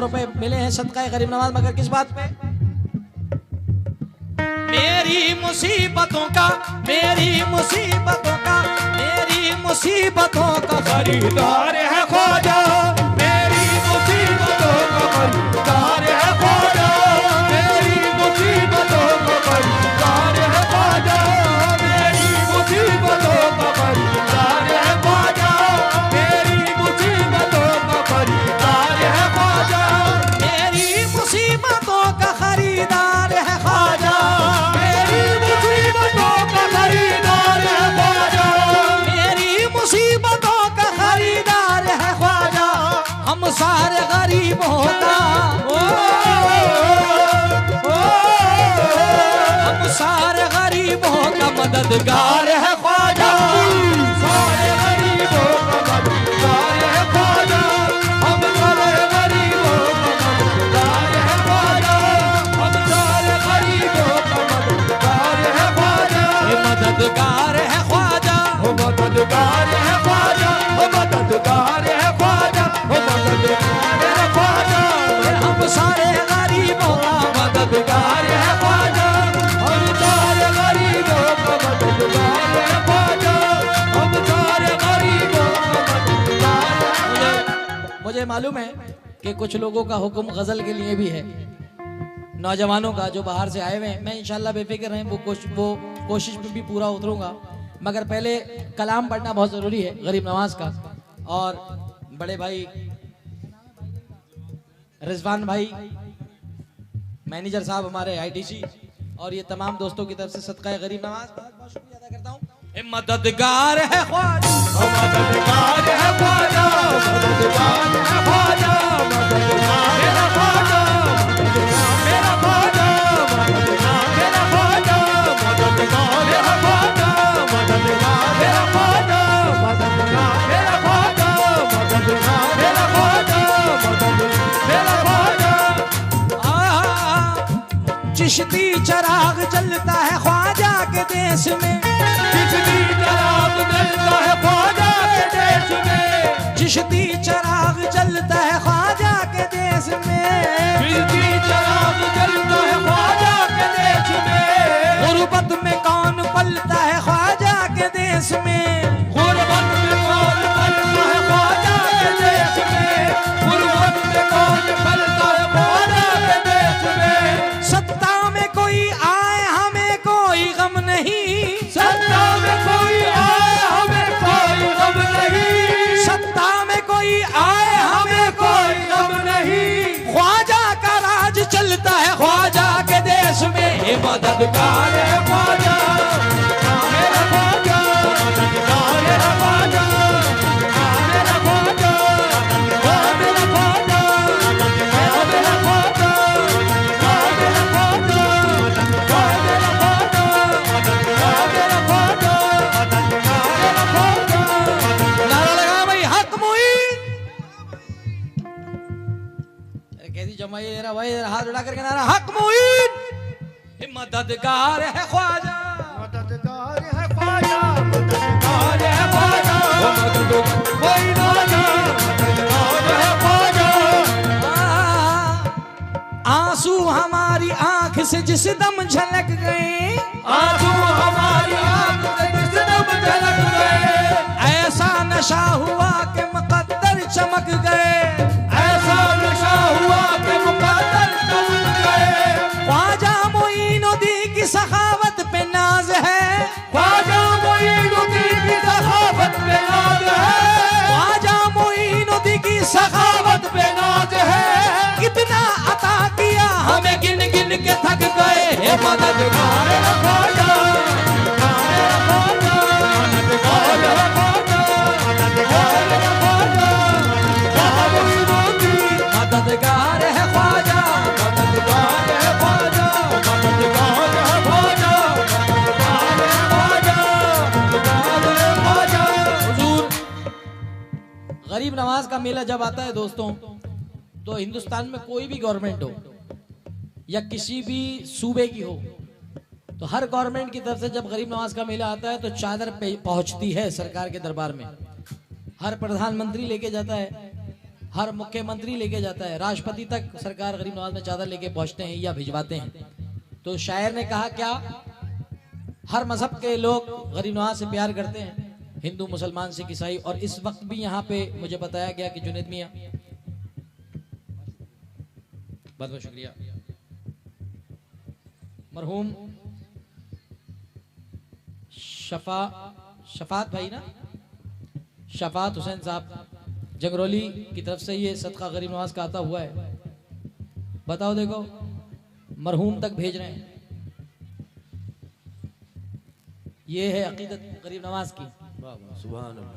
रुपए मिले हैं सदका गरीब नवाज, मगर किस बात पे? मेरी मुसीबतों का, मेरी मुसीबतों का, मेरी मुसीबतों का खरीदार है ख्वाजा, मेरी मुसीबतों का खरीदार है ख्वाजा, मेरी मुसीबतों का खरीदार है ख्वाजा, मेरी मुसीबतों का खरीदार है ख्वाजा, मेरी मुसीबतों का खरीदार है ख्वाजा, मेरी मुसीबतों का खरीदार है ख्वाजा, मेरी मुसीबतों का खरीदार है ख्वाजा, मेरी मुसीबतों का खरीदार है ख्वाजा, हम सारे गरीबों का, हम सारे गरीबों का मददगार है ख्वाजा, सारे गरीबों का मददगार है ख्वाजा, हम सारे गरीबों का मददगार है ख्वाजा, हम सारे गरीबों का मददगार है ख्वाजा, मददगार है ख्वाजा, मददगार है ख्वाजा, मददगार है ख्वाजा, मददगार है ख्वाजा, हम सारे गरीबों का मददगार है ख्वाजा, हम सारे गरीबों का मददगार है ख्वाजा, हम सारे गरीबों का मददगार। मुझे मालूम है कि कुछ लोगों का हुक्म गजल के लिए भी है, नौजवानों का जो बाहर से आए हुए हैं। मैं इंशाल्लाह बेफिक्र रहें, वो कोशिश में भी पूरा उतरूंगा, मगर पहले कलाम पढ़ना बहुत जरूरी है गरीब नवाज का। और बड़े भाई रिजवान भाई मैनेजर साहब हमारे आईटीसी और ये तमाम दोस्तों की तरफ से सदका गरीब नवाज बहुत बहुत शुक्रिया अदा करता हूँ। मददगार है ख्वाजा, मददगार है ख्वाजा, मददगार है ख्वाजा, मददगार है ख्वाजा, मेरा ख्वाजा, मददगार है ख्वाजा, मददगार है ख्वाजा, मददगार है ख्वाजा, मददगार है ख्वाजा, मददगार है ख्वाजा, मददगार है ख्वाजा। चिश्ती चराग जलता है ख्वाजा के देश में, चिश्ती चराग जलता है ख्वाजा के देश में, चिश्ती चराग जलता है ख्वाजा के देश में, चिश्ती चराग जलता है ख्वाजा के देश में, गुर्बत में कौन पलता है ख्वाजा के देश में, गुर्बत में कौन पलता है ख्वाजा के देश में, गुर्बत में कौन पलता है ख्वाजा के देश में। सत्ता में कोई आए हमें कोई गम नहीं, सत्ता में कोई आए हमें कोई गम नहीं, सत्ता में कोई आए हमें कोई गम नहीं, ख्वाजा का राज चलता है ख्वाजा के देश में। मददगार है ख्वाजा, मेरा ख्वाजा, मददगार है ख्वाजा, मेरा ख्वाजा, मेरा ख्वाजा, मेरा ख्वाजा, मेरा ख्वाजा, मेरा ख्वाजा, मेरा ख्वाजा, मेरा ख्वाजा। नारा लगा भाई हक मुईन, कैसी जमाई है भाई, हाथ उठा करके नारा हक मुईन। मददगार है ख्वाजा, मददगार है ख्वाजा, मददगार है ख्वाजा, मददगार है ख्वाजा। आंसू हमारी आंख से जिस दम झलक गए, आंसू हमारी आंख से जिस दम झलक गए, ऐसा नशा हुआ कि मुकद्दर चमक गए, ऐसा नशा हुआ कि मुकद्दर चमक गए। ख्वाजा मोइनुद्दीन की सखावत पे नाज है, ख्वाजा मोइनुद्दीन की सखावत पे नाज है, ख्वाजा मोइनुद्दीन की सखावत पे नाज है। कितना अता किया हमें गिन गिन के थक गए। मददगार है ख्वाजा, मददगार है ख्वाजा, मददगार है ख्वाजा, मददगार है ख्वाजा, मददगार है ख्वाजा, मददगार है ख्वाजा, मददगार है ख्वाजा, मददगार है ख्वाजा। हुजूर, गरीब नवाज का मेला जब आता है दोस्तों, तो हिंदुस्तान में कोई भी गवर्नमेंट हो या किसी भी सूबे की हो, तो हर गवर्नमेंट की तरफ से जब गरीब नवाज का मेला आता है तो चादर पहुंचती है सरकार के दरबार में। हर प्रधानमंत्री लेके जाता है, हर मुख्यमंत्री लेके जाता है, राष्ट्रपति तक सरकार गरीब नवाज में चादर लेके पहुंचते हैं या भिजवाते हैं। तो शायर ने कहा क्या, हर मजहब के लोग गरीब नवाज से प्यार करते हैं, हिंदू मुसलमान सिख ईसाई। और इस वक्त भी यहाँ पे मुझे बताया गया कि जुनैद मियां, बहुत बहुत शुक्रिया, मरहूम शफात भाई ना, शफात हुसैन साहब जंगरोली की तरफ से ये सदका गरीब नवाज का आता हुआ है। बताओ देखो, मरहूम तक भेज रहे हैं। ये है अकीदत गरीब नवाज की। सुभान अल्लाह।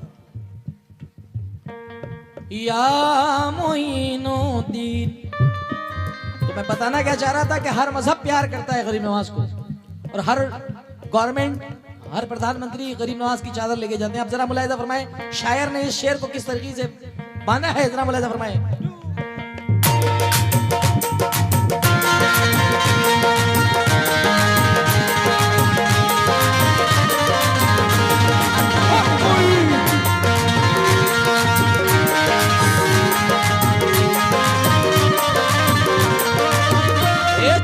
या मोइनुद्दीन, तो मैं बताना क्या चाह रहा था कि हर मजहब प्यार करता है गरीब नवाज को, और हर गवर्नमेंट, हर प्रधानमंत्री गरीब नवाज की चादर लेके जाते हैं। अब जरा मुलाहिजा फरमाएं शायर ने इस शेर को किस तरीके से बांधा है, जरा मुलाहिजा फरमाएं।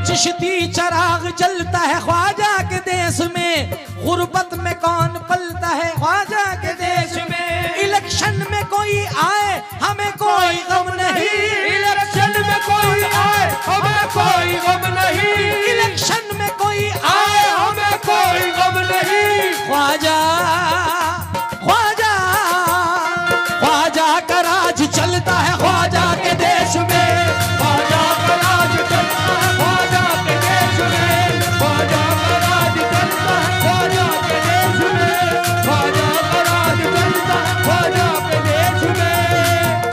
चिश्ती चराग जलता है ख्वाजा के देश में, गुर्बत में कौन पलता है ख्वाजा के देश में। इलेक्शन में कोई आए हमें कोई गम नहीं, इलेक्शन में कोई आए हमें कोई गम नहीं, इलेक्शन में कोई आए हमें कोई गम नहीं। ख्वाजा ख्वाजा ख्वाजा का राज चलता है ख्वाजा के देश में, ख्वाजा का राज चलता है ख्वाजा के देश में, ख्वाजा का राज चलता है ख्वाजा के देश में, ख्वाजा का राज चलता है ख्वाजा के देश में,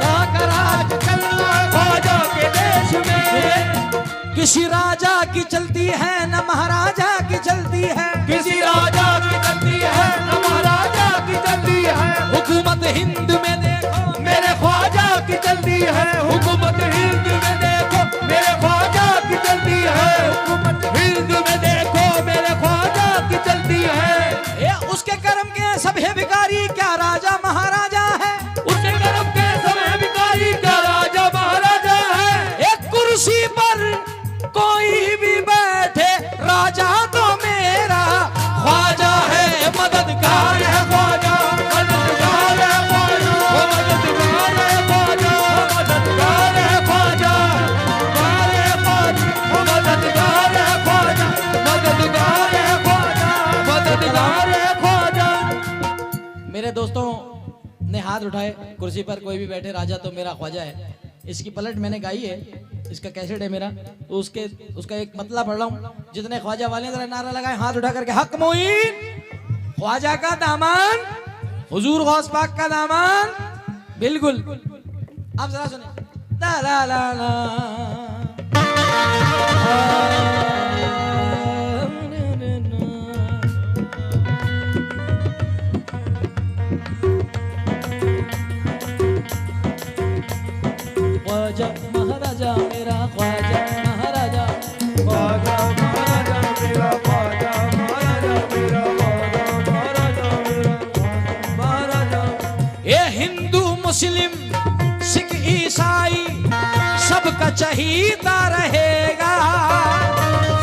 का राज चलता है ख्वाजा के देश में। किसी राजा की चलती है न महाराजा की चलती है, किसी राजा की चलती है न महाराजा की चलती है, हुकूमत हिंद में देखो मेरे ख्वाजा की चलती है, हुकूमत हिंद में देखो मेरे ख्वाजा की चलती है, हुकूमत हिंद में देखो मेरे ख्वाजा की चलती है। ये उसके कर्म के सब है भिखारी, क्या राजा महाराजा है, उसके कर्म के सब है भिखारी, क्या राजा महाराजा है। एक कुर्सी पर कोई भी बैठे राजा तो मेरा ख्वाजा है, मददगार है ख्वाजा, मददगार है ख्वाजा, वो मददगार है ख्वाजा, मददगार है ख्वाजा, मददगार है ख्वाजा, वो मददगार है ख्वाजा, मददगार है ख्वाजा, मददगार है ख्वाजा। मेरे दोस्तों ने हाथ उठाए, कुर्सी पर कोई भी बैठे राजा तो मेरा ख्वाजा है। इसकी पलट मैंने गाई है, इसका कैसेट है मेरा, तो उसका एक मतलब पढ़ रहा हूँ। जितने ख्वाजा वाले जरा नारा लगाए हाथ उठा करके, हक मोइन ख्वाजा का दामन, हुजूर गौस पाक का दामन, बिल्कुल। आप जरा सुने, ला ला ला ला ख्वाजा महाराजा मेरा ख्वाजा महाराजा, ख्वाजा महाराजा मेरा ख्वाजा महाराजा मेरा ख्वाजा महाराजा मेरा महाराजा। ये हिंदू मुस्लिम सिख ईसाई सबका चहीता रहेगा,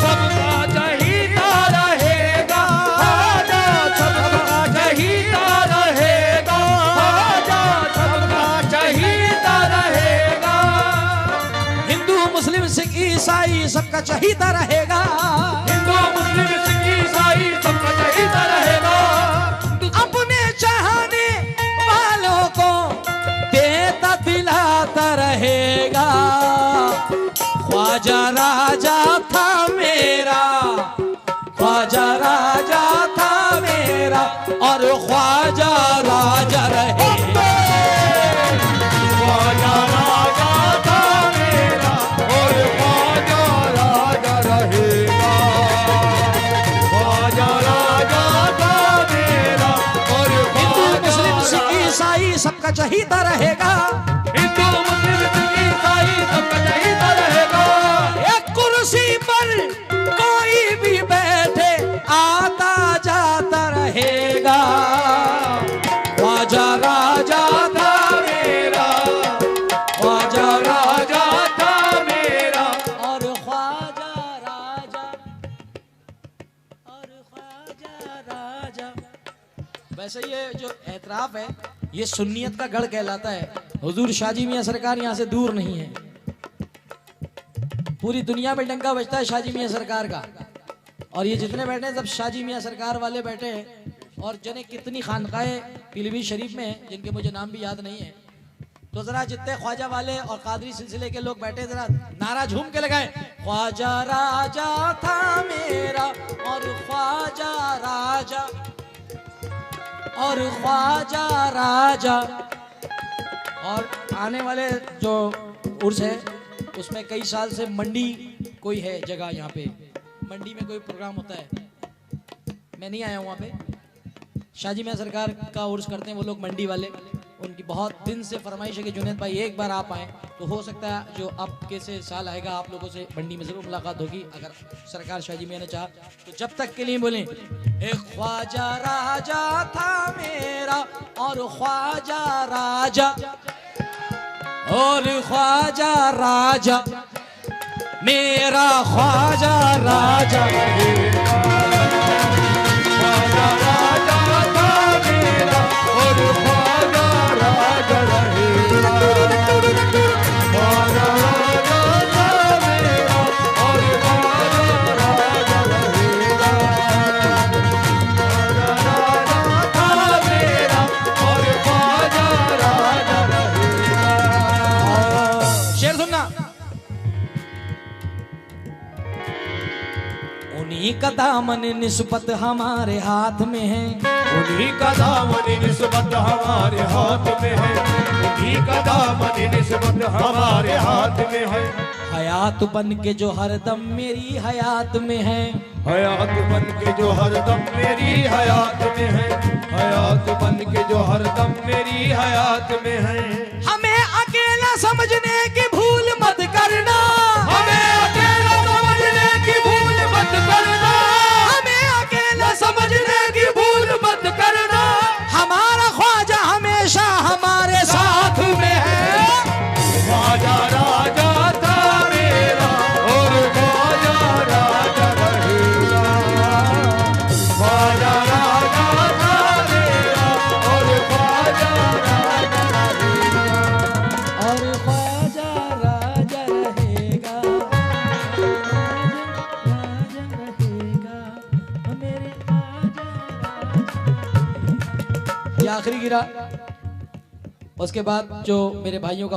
सबका चहीता रहेगा ख्वाजा, सबका चहीता रहेगा ख्वाजा, सबका चहीता रहेगा। हिंदू मुस्लिम सिख ईसाई सबका चहीता रहेगा, हिंदू मुस्लिम सिख ईसाई सबका चहीता रहेगा। अपने चाहने वालों को देता दिलाता रहेगा। ख्वाजा राजा था मेरा, ख्वाजा राजा था मेरा, और ख्वाजा राजा रहेगा। ख्वाजा राजा था मेरा और ख्वाजा राजा रहेगा, ख्वाजा राजा था मेरा और हिंदू मुस्लिम सिख ईसाई सबका चहीता रहेगा, हिंदू मुस्लिम सिख ईसाई सबका चहीता रहेगा। एक कुर्सी पर कोई भी बैठे आता जाता रहेगा। ख्वाजा राजा था मेरा, वैसे ये जो एतराफ है ये सुन्नियत का गढ़ कहलाता है। हुजूर शाहजी मियां सरकार यहाँ से दूर नहीं है, पूरी दुनिया में डंका बजता है शाहजी मियां सरकार का। और ये जितने बैठे हैं सब शाहजी मियां सरकार वाले बैठे हैं। और जने कितनी खानकाएं पीलीभीत शरीफ में हैं जिनके मुझे नाम भी याद नहीं है, तो जरा जितने ख्वाजा वाले और कादरी सिलसिले के लोग बैठे जरा नारा झूम के लगाए, ख्वाजा राजा था मेरा और ख्वाजा राजा और ख्वाजा राजा। और आने वाले जो उर्स है उसमें कई साल से मंडी कोई है जगह, यहाँ पे मंडी में कोई प्रोग्राम होता है, मैं नहीं आया हूँ वहाँ पे। शाहजी मियां सरकार का उर्स करते हैं वो लोग मंडी वाले, उनकी बहुत दिन से फरमाइश है कि जुनैद भाई एक बार आप आएँ। तो हो सकता है जो अब कैसे साल आएगा आप लोगों से मंडी में ज़रूर मुलाकात होगी, अगर सरकार शाहजी मियां ने चाहा तो। जब तक के लिए बोलें, एक ख्वाजा राजा था मेरा और ख्वाजा राजा और ख्वाजा राजा मेरा ख्वाजा राजा। ख्वाजा राजा था मेरा और ख्वाजा राजा रहेगा। ख्वाजा राजा था मेरा और ख्वाजा राजा रहेगा। ख्वाजा राजा था मेरा और ख्वाजा राजा रहेगा। शेर सुनना, उन्हीं का दामन निस्बत हमारे हाथ में है, उन्हीं का दामन निस्बत हमारे हाथ में है। उन्हीं का दामन निस्बत हमारे हाथ में है। हयात बन के जो हरदम मेरी हयात में है, हयात बन के जो हरदम मेरी हयात में है। हयात बन के जो हरदम मेरी हयात में है। हमें अकेला समझने की भूल मत करना, हमें अकेला समझने की भूल मत करना। हमें अकेला समझने की भूल मत करना। हमारा ख्वाजा हमेशा हमारे साथ में है। ख्वाजा राजा था मेरा और ख्वाजा राजा रहेगा। ख्वाजा राजा था मेरा और ख्वाजा राजा रहेगा। और ख्वाजा राजा रहेगा, राजा रहेगा, मेरे ख्वाजा राजा। ये आखिरी गिरा, उसके बाद जो मेरे भाइयों का